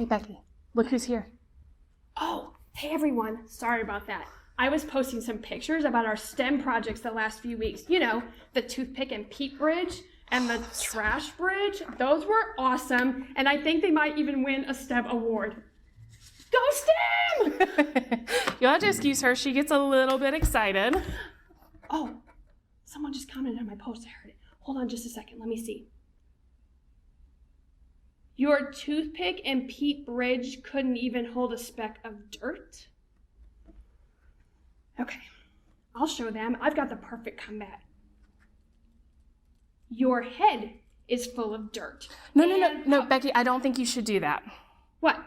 Hey, Becky, look who's here. Oh, hey everyone. Sorry about that. I was posting some pictures about our STEM projects the last few weeks. You know, the toothpick and peat bridge and the trash bridge. Those were awesome, and I think they might even win a STEM award. Go STEM! You'll have to excuse her. She gets a little bit excited. Oh, someone just commented on my post. I heard it. Hold on just a second. Let me see. Your toothpick and peat bridge couldn't even hold a speck of dirt? Okay, I'll show them. I've got the perfect comeback. Your head is full of dirt. No, Becky, I don't think you should do that. What?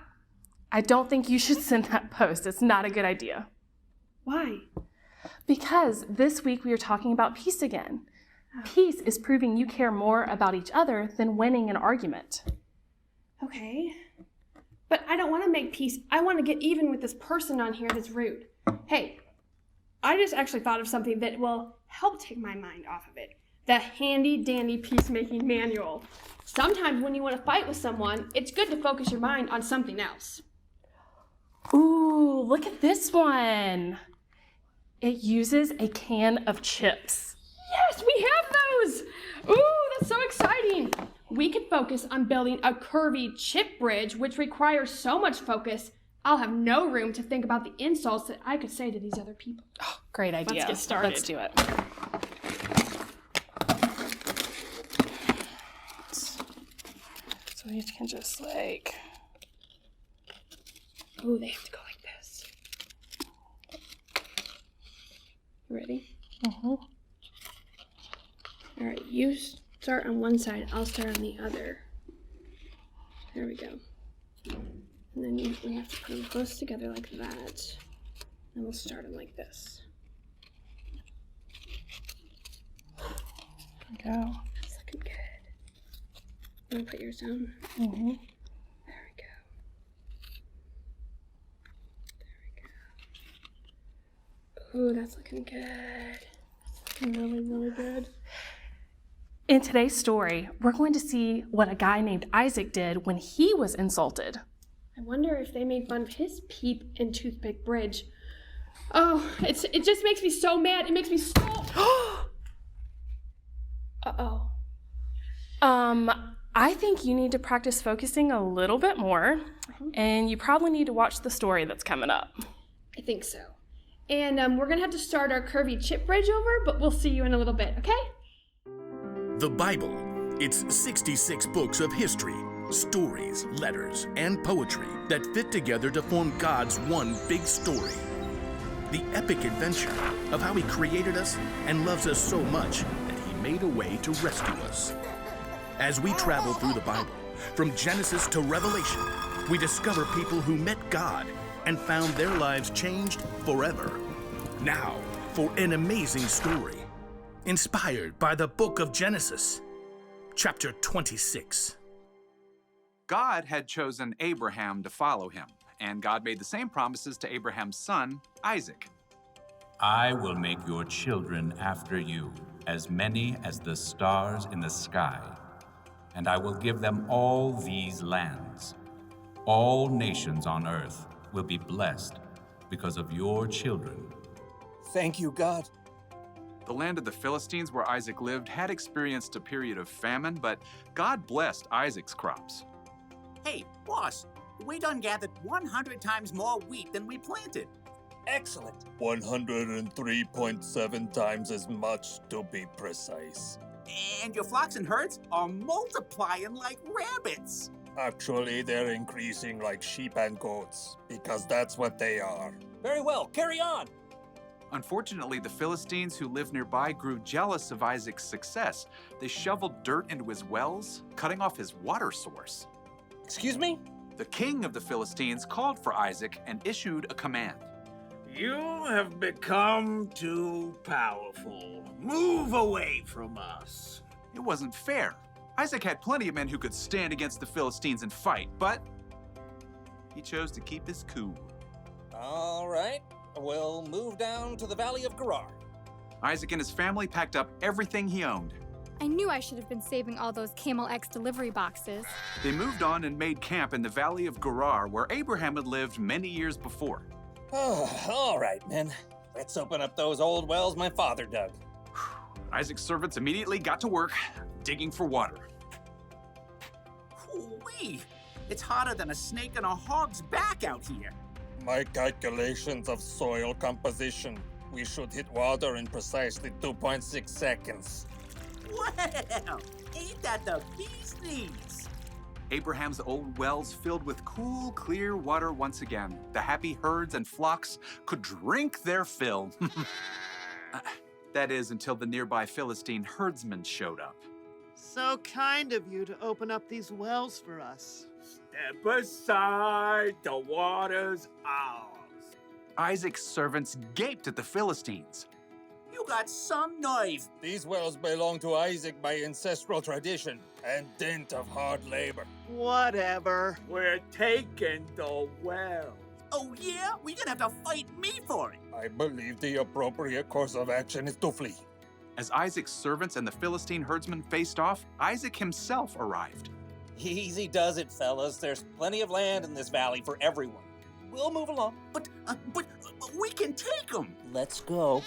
I don't think you should send that post. It's not a good idea. Why? Because this week we are talking about peace again. Peace is proving you care more about each other than winning an argument. Okay, but I don't want to make peace. I want to get even with this person on here that's rude. Hey, I just actually thought of something that will help take my mind off of it. The handy dandy peacemaking manual. Sometimes when you want to fight with someone, it's good to focus your mind on something else. Ooh, look at this one. It uses a can of chips. Yes, we have those. Ooh, that's so exciting. We could focus on building a curvy chip bridge, which requires so much focus, I'll have no room to think about the insults that I could say to these other people. Oh, great idea. Let's get started. Let's do it. So you can just like... Ooh, they have to go like this. You ready? Mm-hmm. All right, you start on one side, I'll start on the other. There we go. And then we have to put them close together like that. And we'll start them like this. There we go. That's looking good. You want to put yours down? Mm-hmm. There we go. There we go. Ooh, that's looking good. That's looking really, really good. In today's story, we're going to see what a guy named Isaac did when he was insulted. I wonder if they made fun of his peep and toothpick bridge. Oh, it just makes me so mad. It makes me so... Uh-oh. I think you need to practice focusing a little bit more, and you probably need to watch the story that's coming up. I think so. And we're going to have to start our curvy chip bridge over, but we'll see you in a little bit, okay? The Bible. It's 66 books of history, stories, letters, and poetry that fit together to form God's one big story. The epic adventure of how He created us and loves us so much that He made a way to rescue us. As we travel through the Bible, from Genesis to Revelation, we discover people who met God and found their lives changed forever. Now, for an amazing story, inspired by the book of Genesis, chapter 26. God had chosen Abraham to follow him, and God made the same promises to Abraham's son, Isaac. I will make your children after you, as many as the stars in the sky, and I will give them all these lands. All nations on earth will be blessed because of your children. Thank you, God. The land of the Philistines where Isaac lived had experienced a period of famine, but God blessed Isaac's crops. Hey, boss, we done gathered 100 times more wheat than we planted. Excellent. 103.7 times as much, to be precise. And your flocks and herds are multiplying like rabbits. Actually, they're increasing like sheep and goats, because that's what they are. Very well, carry on. Unfortunately, the Philistines who lived nearby grew jealous of Isaac's success. They shoveled dirt into his wells, cutting off his water source. Excuse me? The king of the Philistines called for Isaac and issued a command. You have become too powerful. Move away from us. It wasn't fair. Isaac had plenty of men who could stand against the Philistines and fight, but he chose to keep his cool. All right, we'll move down to the Valley of Gerar. Isaac and his family packed up everything he owned. I knew I should have been saving all those Camel X delivery boxes. They moved on and made camp in the valley of Gerar, where Abraham had lived many years before. Oh, all right, men. Let's open up those old wells my father dug. Isaac's servants immediately got to work, digging for water. Ooh-wee! It's hotter than a snake on a hog's back out here. My calculations of soil composition. We should hit water in precisely 2.6 seconds. Well, ain't that the bee's knees? Abraham's old wells filled with cool, clear water once again. The happy herds and flocks could drink their fill. That is, until the nearby Philistine herdsmen showed up. So kind of you to open up these wells for us. Step aside, the water's ours. Isaac's servants gaped at the Philistines. You got some nerve. These wells belong to Isaac by ancestral tradition and dint of hard labor. Whatever. We're taking the well. Oh yeah? We're gonna have to fight me for it. I believe the appropriate course of action is to flee. As Isaac's servants and the Philistine herdsmen faced off, Isaac himself arrived. Easy does it, fellas. There's plenty of land in this valley for everyone. We'll move along. But we can take them. Let's go.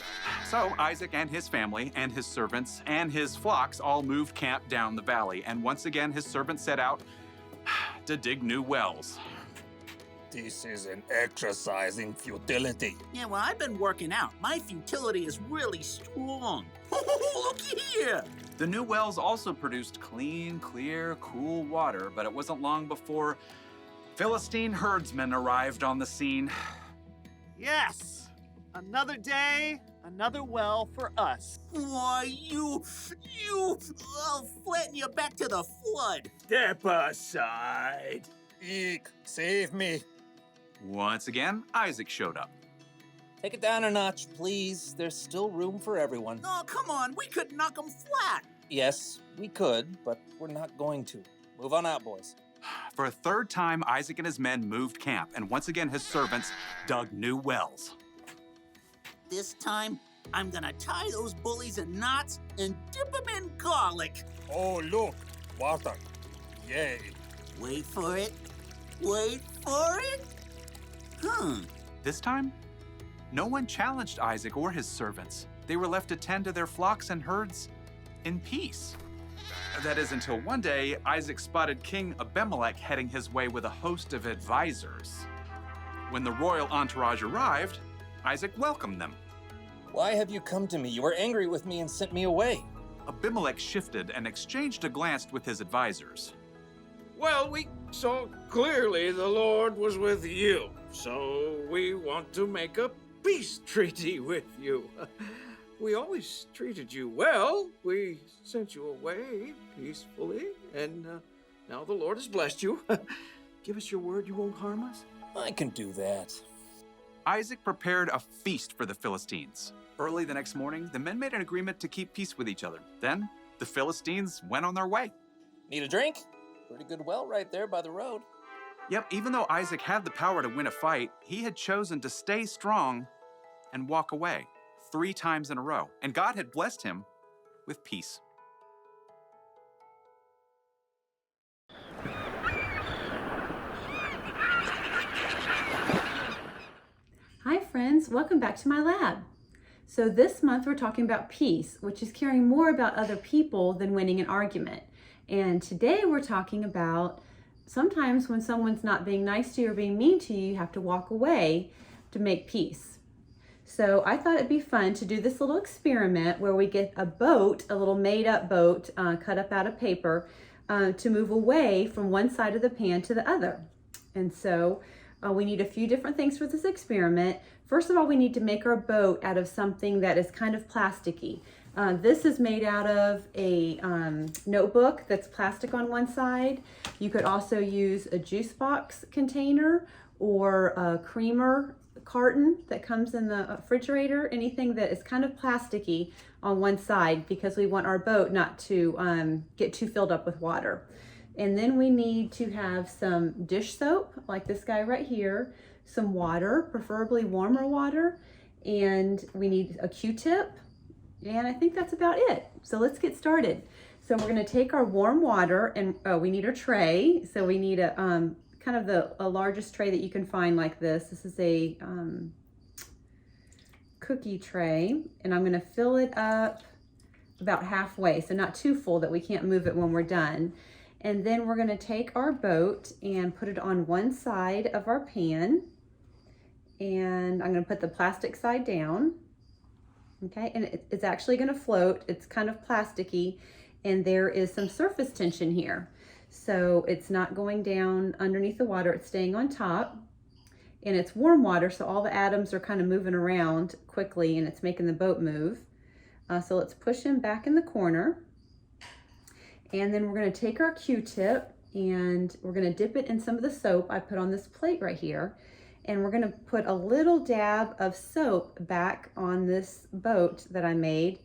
So Isaac and his family and his servants and his flocks all moved camp down the valley, and once again his servants set out to dig new wells. This is an exercise in futility. Yeah, well, I've been working out. My futility is really strong. Look here! The new wells also produced clean, clear, cool water, but it wasn't long before Philistine herdsmen arrived on the scene. Yes! Another day, another well for us. Why, I'll flatten you back to the flood. Step aside. Eek, save me. Once again, Isaac showed up. Take it down a notch, please. There's still room for everyone. Oh, come on, we could knock them flat. Yes, we could, but we're not going to. Move on out, boys. For a third time, Isaac and his men moved camp, and once again his servants dug new wells. This time, I'm gonna tie those bullies in knots and dip them in garlic. Oh, look, water. Yay. Wait for it. Wait for it. This time, no one challenged Isaac or his servants. They were left to tend to their flocks and herds in peace. That is until one day, Isaac spotted King Abimelech heading his way with a host of advisors. When the royal entourage arrived, Isaac welcomed them. Why have you come to me? You were angry with me and sent me away. Abimelech shifted and exchanged a glance with his advisors. Well, we saw clearly the Lord was with you, so we want to make a peace treaty with you. We always treated you well. We sent you away peacefully, and now the Lord has blessed you. Give us your word you won't harm us? I can do that. Isaac prepared a feast for the Philistines. Early the next morning, the men made an agreement to keep peace with each other. Then, the Philistines went on their way. Need a drink? Pretty good well right there by the road. Yep, even though Isaac had the power to win a fight, he had chosen to stay strong and walk away 3 times in a row. And God had blessed him with peace. Hi friends, welcome back to my lab. So this month we're talking about peace, which is caring more about other people than winning an argument. And today we're talking about sometimes when someone's not being nice to you or being mean to you, you have to walk away to make peace. So I thought it'd be fun to do this little experiment where we get a boat, a little made up boat cut up out of paper to move away from one side of the pan to the other. And so we need a few different things for this experiment. First of all, we need to make our boat out of something that is kind of plasticky. This is made out of a notebook that's plastic on one side. You could also use a juice box container or a creamer carton that comes in the refrigerator, anything that is kind of plasticky on one side because we want our boat not to get too filled up with water. And then we need to have some dish soap, like this guy right here, some water, preferably warmer water, and we need a Q-tip, And I think that's about it. So let's get started. So we're going to take our warm water, and we need a tray. So we need a kind of a largest tray that you can find like this. This is a cookie tray, and I'm going to fill it up about halfway, so not too full that we can't move it when we're done. And then we're going to take our boat and put it on one side of our pan, and I'm going to put the plastic side down. Okay, and it's actually going to float. It's kind of plasticky, and there is some surface tension here. So it's not going down underneath the water, it's staying on top. And it's warm water, so all the atoms are kind of moving around quickly, and it's making the boat move. So let's push him back in the corner. And then we're going to take our Q-tip, and we're going to dip it in some of the soap I put on this plate right here. And we're going to put a little dab of soap back on this boat that I made.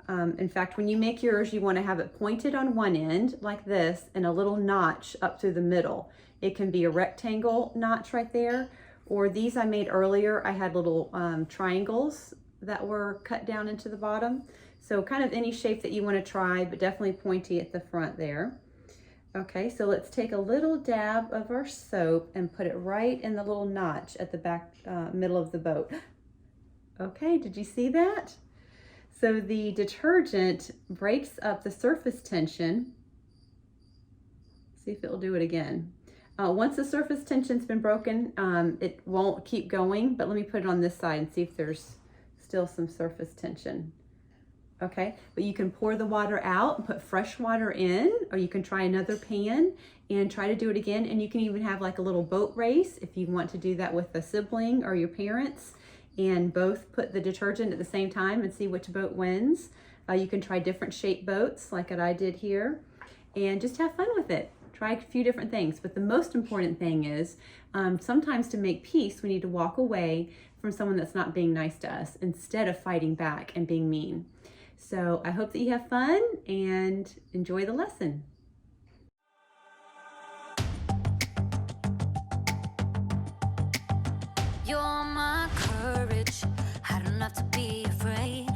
In fact, when you make yours, you want to have it pointed on one end like this and a little notch up through the middle. It can be a rectangle notch right there, or these I made earlier. I had little triangles that were cut down into the bottom. So kind of any shape that you want to try, but definitely pointy at the front there. Okay, so let's take a little dab of our soap and put it right in the little notch at the back middle of the boat. Okay, did you see that? So the detergent breaks up the surface tension. See if it'll do it again. Once the surface tension's been broken, it won't keep going, but let me put it on this side and see if there's still some surface tension. Okay, but you can pour the water out and put fresh water in, or you can try another pan and try to do it again. And you can even have like a little boat race if you want to do that with a sibling or your parents, and both put the detergent at the same time and see which boat wins. You can try different shaped boats like what I did here, and just have fun with it. Try a few different things, but the most important thing is sometimes to make peace, we need to walk away from someone that's not being nice to us instead of fighting back and being mean. So I hope that you have fun and enjoy the lesson. You're my courage, I don't have to be afraid.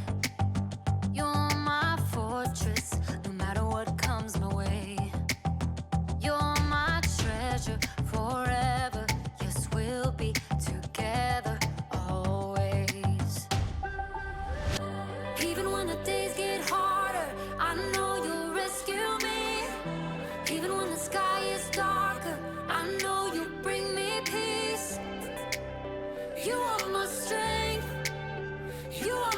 You're my fortress, no matter what comes my way. You're my treasure forever, yes, we'll be together always. Even when the days get harder, I know you'll rescue me. Even when the sky is darker, I know you'll bring me peace. You are my strength, you are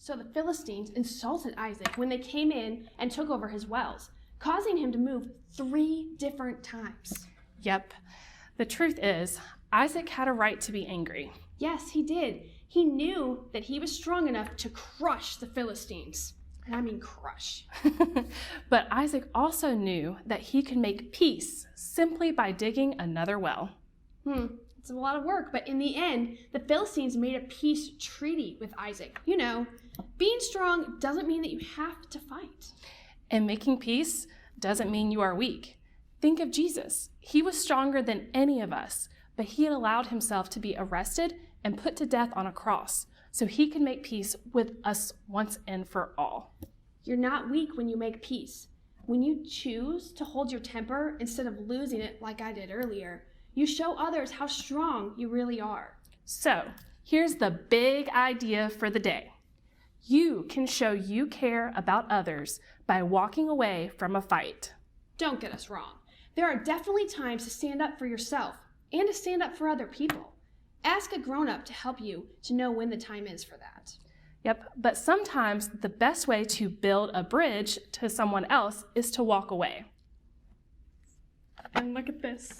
So the Philistines insulted Isaac when they came in and took over his wells, causing him to move 3 different times. Yep. The truth is, Isaac had a right to be angry. Yes, he did. He knew that he was strong enough to crush the Philistines. And I mean crush. But Isaac also knew that he could make peace simply by digging another well. It's a lot of work, but in the end, the Philistines made a peace treaty with Isaac. You know, being strong doesn't mean that you have to fight. And making peace doesn't mean you are weak. Think of Jesus. He was stronger than any of us, but he had allowed himself to be arrested and put to death on a cross so he can make peace with us once and for all. You're not weak when you make peace. When you choose to hold your temper instead of losing it like I did earlier, you show others how strong you really are. So, here's the big idea for the day. You can show you care about others by walking away from a fight. Don't get us wrong. There are definitely times to stand up for yourself and to stand up for other people. Ask a grown-up to help you to know when the time is for that. Yep, but sometimes the best way to build a bridge to someone else is to walk away. And look at this.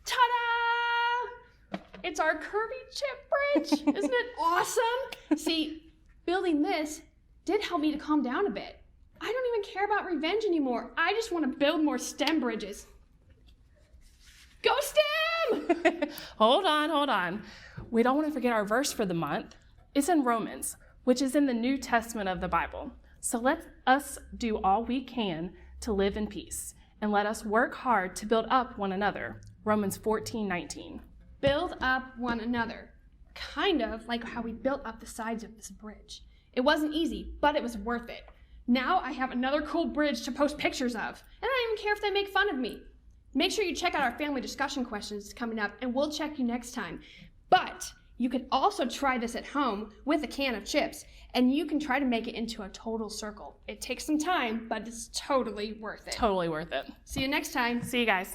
Ta-da! It's our curvy chip bridge. Isn't it awesome? See, building this did help me to calm down a bit. I don't even care about revenge anymore. I just want to build more STEM bridges. Go STEM! Hold on. We don't want to forget our verse for the month. It's in Romans, which is in the New Testament of the Bible. So let us do all we can to live in peace, and let us work hard to build up one another. Romans 14:19. Build up one another. Kind of like how we built up the sides of this bridge. It wasn't easy, but it was worth it. Now I have another cool bridge to post pictures of, and I don't even care if they make fun of me. Make sure you check out our family discussion questions coming up, and we'll check you next time. But you can also try this at home with a can of chips, and you can try to make it into a total circle. It takes some time, but it's totally worth it. Totally worth it. See you next time. See you guys.